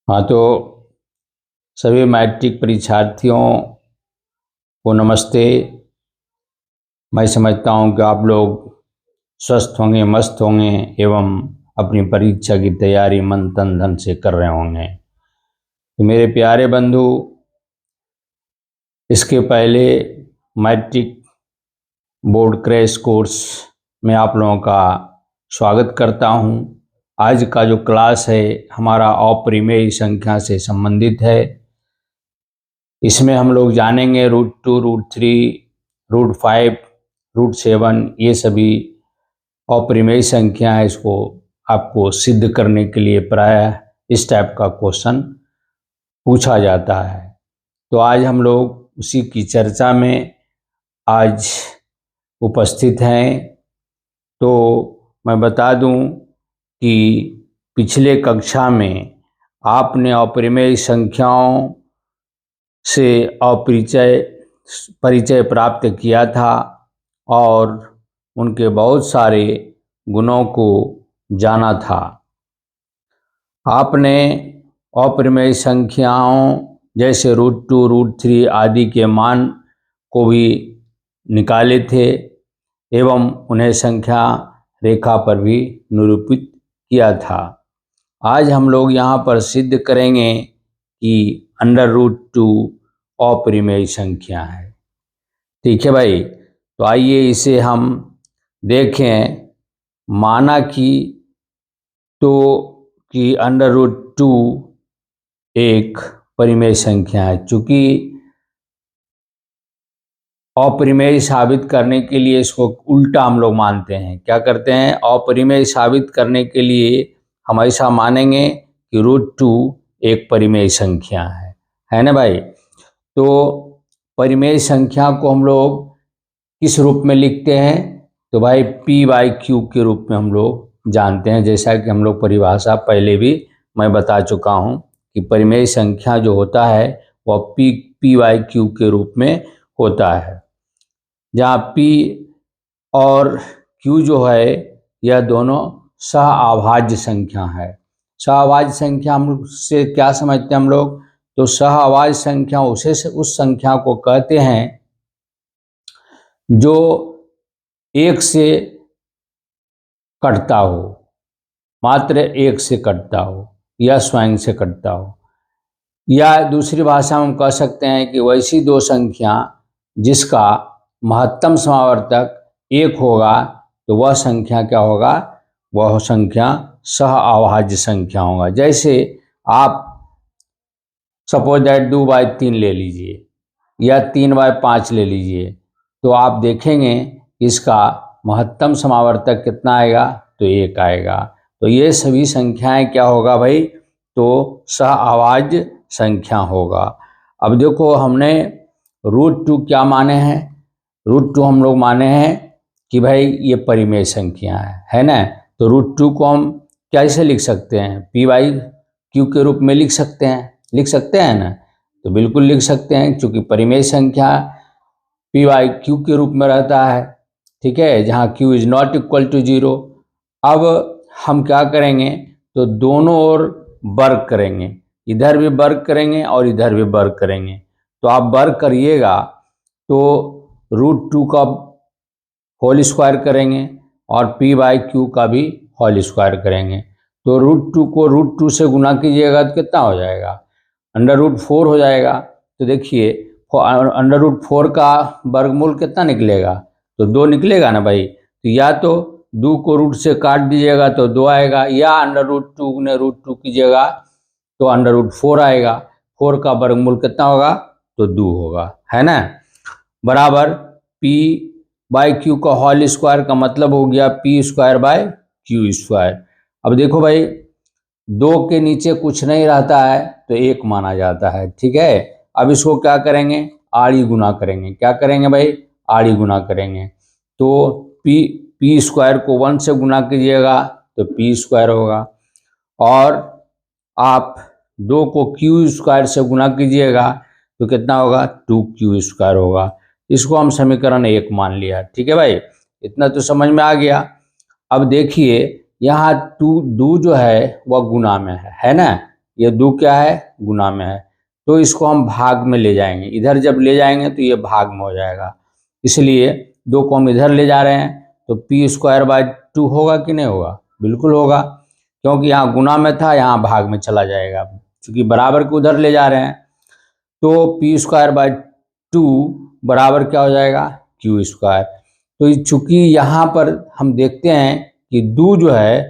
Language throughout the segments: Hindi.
हाँ, तो सभी मैट्रिक परीक्षार्थियों को नमस्ते। मैं समझता हूँ कि आप लोग स्वस्थ होंगे, मस्त होंगे एवं अपनी परीक्षा की तैयारी मन तन धन से कर रहे होंगे। तो मेरे प्यारे बंधु, इसके पहले मैट्रिक बोर्ड क्रैश कोर्स में आप लोगों का स्वागत करता हूँ। आज का जो क्लास है हमारा अपरिमेय संख्या से संबंधित है। इसमें हम लोग जानेंगे √2, √3, √5, √7 ये सभी अपरिमेय संख्या है। इसको आपको सिद्ध करने के लिए प्रायः इस टाइप का क्वेश्चन पूछा जाता है। तो आज हम लोग उसी की चर्चा में आज उपस्थित हैं। तो मैं बता दूं कि पिछले कक्षा में आपने अपरिमेय संख्याओं से परिचय प्राप्त किया था और उनके बहुत सारे गुणों को जाना था। आपने अपरिमेय संख्याओं जैसे √2, √3 आदि के मान को भी निकाले थे एवं उन्हें संख्या रेखा पर भी निरूपित किया था। आज हम लोग यहाँ पर सिद्ध करेंगे कि √2 अपरिमेय संख्या है। ठीक है भाई, तो आइए इसे हम देखें। माना कि √2 एक परिमेय संख्या है। चूंकि अपरिमेय साबित करने के लिए इसको उल्टा हम लोग मानते हैं। क्या करते हैं? अपरिमेय साबित करने के लिए हम ऐसा मानेंगे कि √2 एक परिमेय संख्या है ना भाई। तो परिमेय संख्या को हम लोग किस रूप में लिखते हैं? तो भाई p/q के रूप में हम लोग जानते हैं। जैसा कि हम लोग परिभाषा पहले भी मैं बता चुका हूँ कि परिमेय संख्या जो होता है वह p/q के रूप में होता है, जहाँ p और q जो है यह दोनों सहअभाज्य संख्या है। सहअभाज्य संख्या हम से क्या समझते हैं हम लोग? तो सहअभाज्य संख्या उस संख्या को कहते हैं जो एक से कटता हो, मात्र एक से कटता हो या स्वयं से कटता हो। या दूसरी भाषा में हम कह सकते हैं कि वैसी दो संख्या जिसका महत्तम समावर्तक एक होगा तो वह संख्या क्या होगा? वह संख्या सहअभाज्य संख्या होगा। जैसे आप सपोज दैट 2/3 ले लीजिए या 3/5 ले लीजिए, तो आप देखेंगे इसका महत्तम समावर्तक कितना आएगा? तो 1 आएगा। तो ये सभी संख्याएं क्या होगा भाई? तो सहअभाज्य संख्या होगा। अब देखो, हमने √2 क्या माने हैं? √2 हम लोग माने हैं कि भाई ये परिमेय संख्या है ना। तो √2 को हम कैसे लिख सकते हैं? p/q के रूप में लिख सकते हैं ना। तो बिल्कुल लिख सकते हैं, क्योंकि परिमेय संख्या p/q के रूप में रहता है। ठीक है, जहाँ q is not equal to 0। अब हम क्या करेंगे? तो दोनों ओर वर्ग करेंगे, इधर भी वर्ग करेंगे और इधर भी वर्ग करेंगे। तो आप वर्ग करिएगा तो √2 का होल स्क्वायर करेंगे और p/q का भी होल स्क्वायर करेंगे। तो √2 को √2 से गुना कीजिएगा तो कितना हो जाएगा? √4 हो जाएगा। तो देखिए, √4 का वर्गमूल कितना निकलेगा? तो 2 निकलेगा ना भाई। तो या तो 2 को रूट से काट दीजिएगा तो 2 आएगा, या √2 ने √2 कीजिएगा तो √4 आएगा। 4 का वर्गमूल कितना होगा? तो 2 होगा, है ना। बराबर p/q का होल स्क्वायर का मतलब हो गया p²/q²। अब देखो भाई, 2 के नीचे कुछ नहीं रहता है तो 1 माना जाता है। ठीक है, अब इसको क्या करेंगे? आड़ी गुना करेंगे। क्या करेंगे भाई? आड़ी गुना करेंगे। तो p² को 1 से गुना कीजिएगा तो p² होगा, और आप 2 को q² से गुना कीजिएगा तो कितना होगा? 2q² होगा। इसको हम समीकरण 1 मान लिया। ठीक है भाई, इतना तो समझ में आ गया। अब देखिए, यहाँ 2 जो है वह गुना में है ना। ये 2 क्या है, गुना में है, तो इसको हम भाग में ले जाएंगे। इधर जब ले जाएंगे तो ये भाग में हो जाएगा, इसलिए 2 को हम इधर ले जा रहे हैं, तो पी स्क्वायर बाय 2 होगा कि नहीं होगा, बिल्कुल होगा, क्योंकि यहाँ गुना में था, यहाँ भाग में चला जाएगा, क्योंकि बराबर को उधर ले जा रहे हैं। तो पी स्क्वायर बाय 2 बराबर क्या हो जाएगा, क्यू स्क्वायर। तो चूंकि यहाँ पर हम देखते हैं कि 2 जो है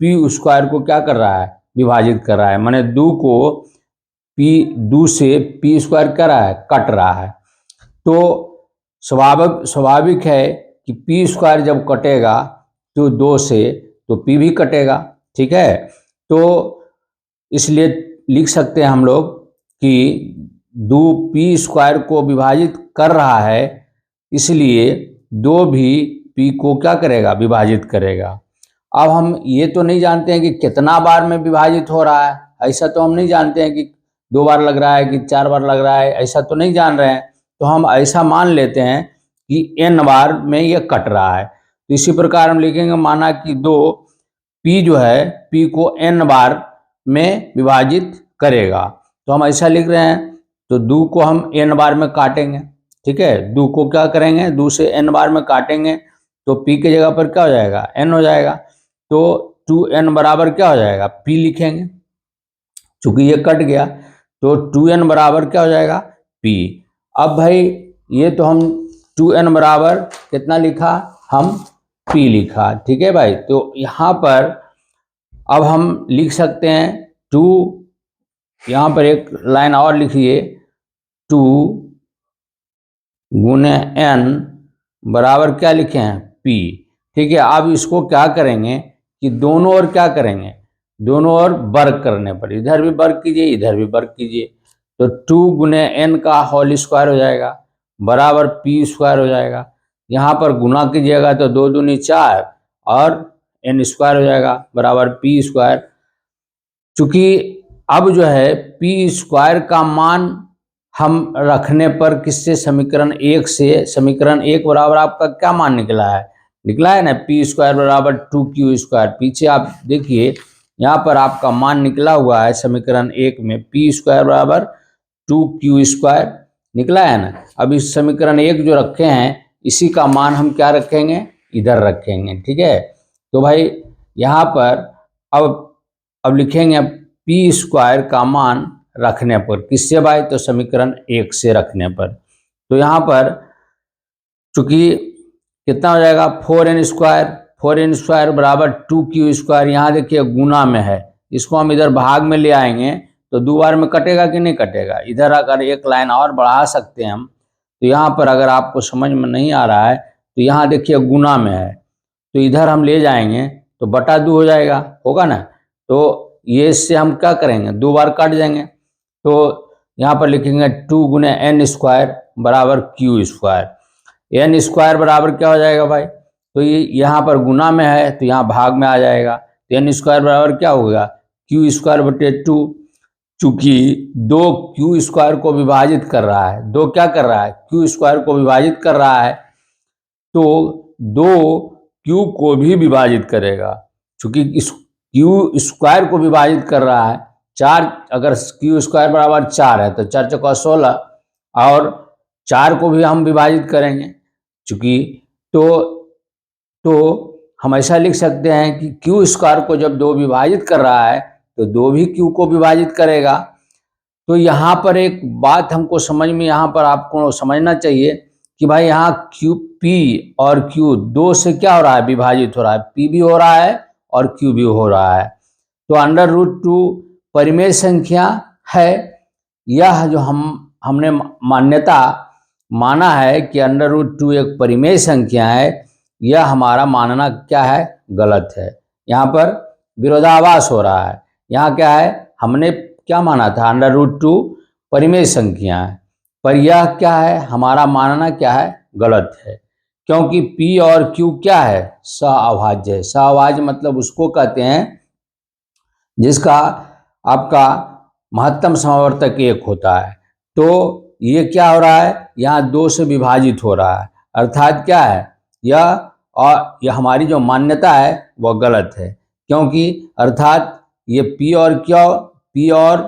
पी स्क्वायर को क्या कर रहा है, विभाजित कर रहा है, माने 2 को दो से पी स्क्वायर कर रहा है, कट रहा है। तो स्वाभाविक है कि पी स्क्वायर जब कटेगा तो 2 से, तो पी भी कटेगा, ठीक है। तो इसलिए लिख सकते हैं हम लोग कि 2 पी स्क्वायर को विभाजित कर रहा है, इसलिए 2 भी पी को क्या करेगा, विभाजित करेगा। अब हम ये तो नहीं जानते हैं कि कितना बार में विभाजित हो रहा है, ऐसा तो हम नहीं जानते हैं कि 2 बार लग रहा है कि 4 बार लग रहा है, ऐसा तो नहीं जान रहे हैं। तो हम ऐसा मान लेते हैं कि n बार में ये कट रहा है। तो इसी प्रकार हम लिखेंगे, माना कि 2 p जो है p को n बार में विभाजित करेगा, तो हम ऐसा लिख रहे हैं। तो 2 को हम n बार में काटेंगे, ठीक है, 2 को क्या करेंगे, 2 से n बार में काटेंगे, तो p की जगह पर क्या हो जाएगा, n हो जाएगा। तो 2n बराबर क्या हो जाएगा, p लिखेंगे, चूंकि ये कट गया, तो 2n बराबर क्या हो जाएगा, p। अब भाई ये तो हम 2n बराबर कितना लिखा, हम p लिखा, ठीक है भाई। तो यहाँ पर अब हम लिख सकते हैं 2, यहाँ पर एक लाइन और लिखिए, 2 गुने n बराबर क्या लिखे हैं, p, ठीक है। अब इसको क्या करेंगे कि दोनों ओर क्या करेंगे, दोनों ओर वर्ग करने पर, इधर भी वर्ग कीजिए, इधर भी वर्ग कीजिए, तो 2 गुने n का होल स्क्वायर हो जाएगा बराबर p स्क्वायर हो जाएगा। यहाँ पर गुना कीजिएगा तो 2 दूनी 4 और n स्क्वायर हो जाएगा बराबर p स्क्वायर। चूंकि अब जो है p स्क्वायर का मान हम रखने पर किससे, समीकरण 1 से, समीकरण 1 बराबर आपका क्या मान निकला है, निकला है ना, पी स्क्वायर बराबर 2q स्क्वायर। पीछे आप देखिए, यहाँ पर आपका मान निकला हुआ है समीकरण 1 में, पी स्क्वायर बराबर 2q स्क्वायर निकला है ना। अब इस समीकरण 1 जो रखे हैं, इसी का मान हम क्या रखेंगे, इधर रखेंगे, ठीक है। तो भाई यहाँ पर अब लिखेंगे पी स्क्वायर का मान रखने पर, किससे भाई, तो समीकरण 1 से रखने पर। तो यहाँ पर चूंकि कितना हो जाएगा, 4n स्क्वायर, 4n स्क्वायर बराबर 2q स्क्वायर, यहाँ देखिए गुना में है, इसको हम इधर भाग में ले आएंगे तो 2 बार में कटेगा कि नहीं कटेगा। इधर अगर एक लाइन और बढ़ा सकते हैं हम, तो यहाँ पर अगर आपको समझ में नहीं आ रहा है, तो यहाँ देखिए गुना में है, तो इधर हम ले जाएंगे तो बटा 2 हो जाएगा, होगा ना। तो ये इससे हम क्या करेंगे, 2 बार काट जाएंगे, तो यहाँ पर लिखेंगे 2 गुने n स्क्वायर बराबर q स्क्वायर। n स्क्वायर बराबर क्या हो जाएगा भाई, तो ये यहाँ पर गुना में है तो यहाँ भाग में आ जाएगा, तो n स्क्वायर बराबर क्या होगा, q स्क्वायर बटे 2। चूंकि 2 q स्क्वायर को विभाजित कर रहा है, 2 क्या कर रहा है, q स्क्वायर को विभाजित कर रहा है, तो 2 q को भी विभाजित करेगा। चूंकि इस q स्क्वायर को विभाजित कर रहा है, 4, अगर q स्क्वायर बराबर 4 है तो 4 चौका 16, और 4 को भी हम विभाजित करेंगे, चूंकि तो हम ऐसा लिख सकते हैं कि q स्क्वायर को जब 2 विभाजित कर रहा है तो 2 भी q को विभाजित करेगा। तो यहाँ पर एक बात हमको समझ में, यहाँ पर आपको समझना चाहिए कि भाई यहाँ q, p और q 2 से क्या हो रहा है, विभाजित हो रहा है, p भी हो रहा है और q भी हो रहा है। तो अंडर रूट 2 परिमेय संख्या है, यह जो हमने मान्यता माना है कि अंडर रूट 2 एक परिमेय संख्या है, यह हमारा मानना क्या है, गलत है। यहाँ पर विरोधाभास हो रहा है। यहाँ क्या है, हमने क्या माना था, अंडर रूट 2 परिमेय संख्या है, पर यह क्या है, हमारा मानना क्या है, गलत है, क्योंकि p और q क्या है, सहअभाज्य है। सहअभाज्य मतलब उसको कहते हैं जिसका आपका महत्तम समावर्तक 1 होता है। तो ये क्या हो रहा है, यहाँ 2 से विभाजित हो रहा है, अर्थात क्या है, यह हमारी जो मान्यता है वह गलत है, क्योंकि अर्थात ये p और P और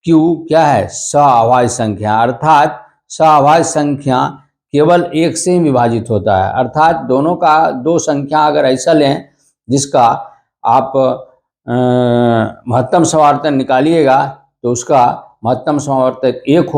Q क्या है, सअभाज्य संख्या, अर्थात सअभाज्य संख्या केवल एक से ही विभाजित होता है। अर्थात दोनों का, दो संख्या अगर ऐसा लें जिसका आप महत्तम समावर्तक निकालिएगा तो उसका महत्तम समावर्तक 1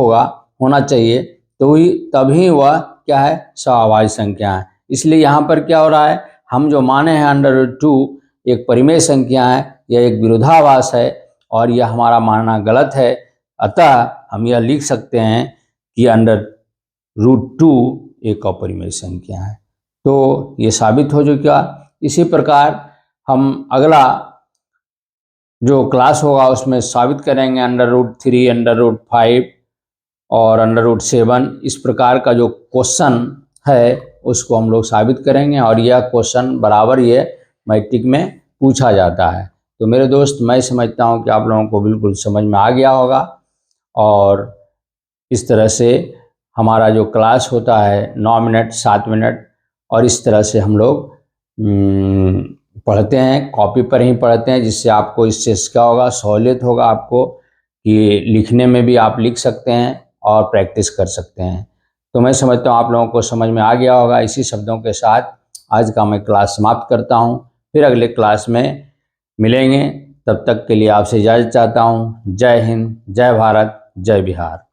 होना चाहिए, तो तभी वह क्या है, सअभाज्य संख्या है। इसलिए यहाँ पर क्या हो रहा है, हम जो माने हैं √2 एक परिमेय संख्या है, यह एक विरोधाभास है और यह हमारा मानना गलत है। अतः हम यह लिख सकते हैं कि √2 एक अपरिमेय संख्या है। तो ये साबित हो चुका। इसी प्रकार हम अगला जो क्लास होगा उसमें साबित करेंगे √3, √5 और √7। इस प्रकार का जो क्वेश्चन है उसको हम लोग साबित करेंगे और यह क्वेश्चन बराबर ये मैट्रिक में पूछा जाता है। तो मेरे दोस्त, मैं समझता हूँ कि आप लोगों को बिल्कुल समझ में आ गया होगा और इस तरह से हमारा जो क्लास होता है 9 मिनट 7 मिनट, और इस तरह से हम लोग पढ़ते हैं, कॉपी पर ही पढ़ते हैं, जिससे आपको इससे क्या होगा, सहूलियत होगा आपको कि लिखने में भी आप लिख सकते हैं और प्रैक्टिस कर सकते हैं। तो मैं समझता हूँ आप लोगों को समझ में आ गया होगा। इसी शब्दों के साथ आज का मैं क्लास समाप्त करता हूँ। फिर अगले क्लास में मिलेंगे, तब तक के लिए आपसे इजाज़त चाहता हूँ। जय हिंद, जय भारत, जय बिहार।